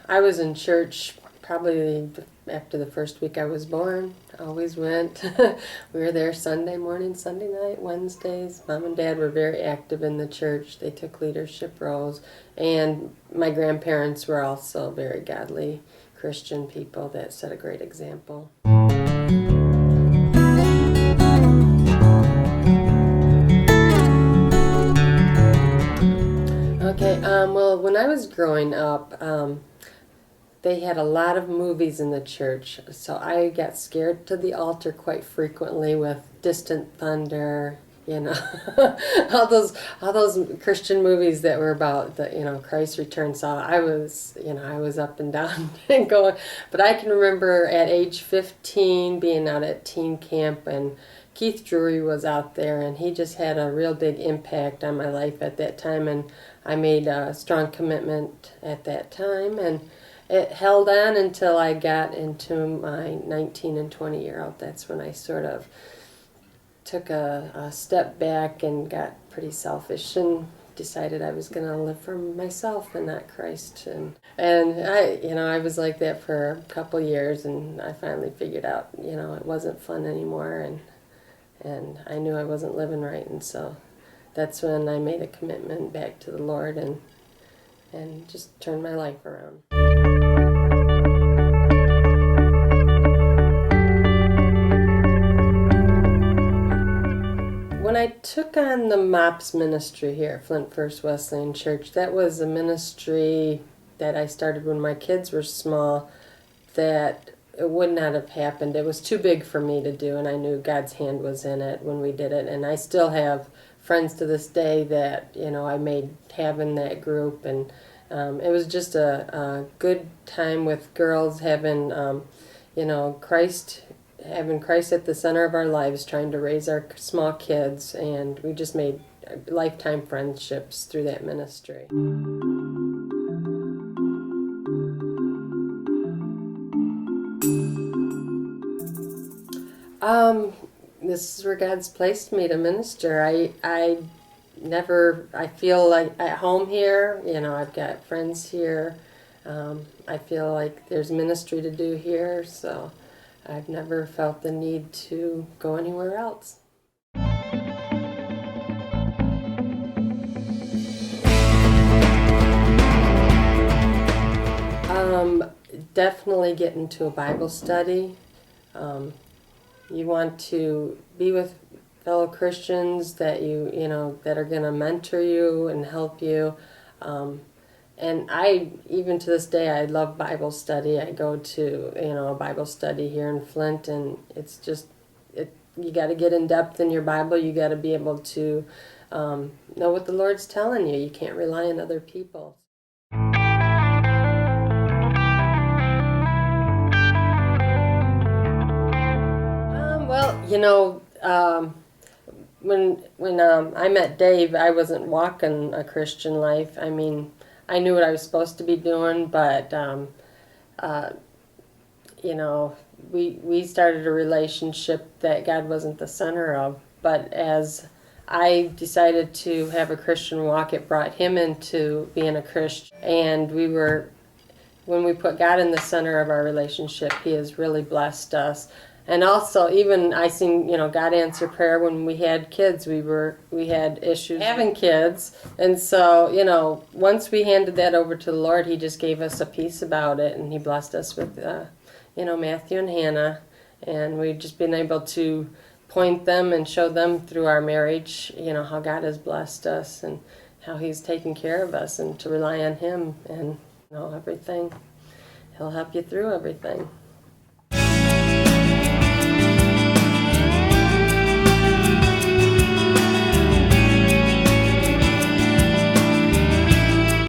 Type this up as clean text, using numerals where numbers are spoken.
I was in church probably after the first week I was born. Always went. We were there Sunday morning, Sunday night, Wednesdays. Mom and Dad were very active in the church. They took leadership roles. And my grandparents were also very godly Christian people that set a great example. Okay, well, when I was growing up, they had a lot of movies in the church, so I got scared to the altar quite frequently with Distant Thunder, all those Christian movies that were about Christ's return. So I was up and down and going. But I can remember at age 15 being out at teen camp, and Keith Drury was out there, and he just had a real big impact on my life at that time, and I made a strong commitment at that time, and it held on until I got into my 19 and 20-year-old. That's when I sort of took a step back and got pretty selfish and decided I was going to live for myself and not Christ. And I was like that for a couple years, and I finally figured out, it wasn't fun anymore, and I knew I wasn't living right, and so that's when I made a commitment back to the Lord and just turned my life around. When I took on the MOPS ministry here at Flint First Wesleyan Church, that was a ministry that I started when my kids were small, that it would not have happened. It was too big for me to do, and I knew God's hand was in it when we did it. And I still have friends to this day that I made having that group, and it was just a good time with girls having having Christ at the center of our lives, trying to raise our small kids, and we just made lifetime friendships through that ministry. This is where God's placed me to minister. I feel like at home here. I've got friends here. I feel like there's ministry to do here, so I've never felt the need to go anywhere else. Definitely get into a Bible study. You want to be with fellow Christians that that are going to mentor you and help you. And even to this day, I love Bible study. I go to, a Bible study here in Flint, and it's just, you got to get in depth in your Bible. You got to be able to know what the Lord's telling you. You can't rely on other people. When I met Dave, I wasn't walking a Christian life. I mean, I knew what I was supposed to be doing, but we started a relationship that God wasn't the center of. But as I decided to have a Christian walk, it brought him into being a Christian, and when we put God in the center of our relationship, He has really blessed us. And also, even I seen, God answer prayer when we had kids. We had issues having kids, and so, once we handed that over to the Lord, He just gave us a peace about it, and He blessed us with, Matthew and Hannah, and we've just been able to point them and show them through our marriage, how God has blessed us and how He's taken care of us, and to rely on Him and everything. He'll help you through everything.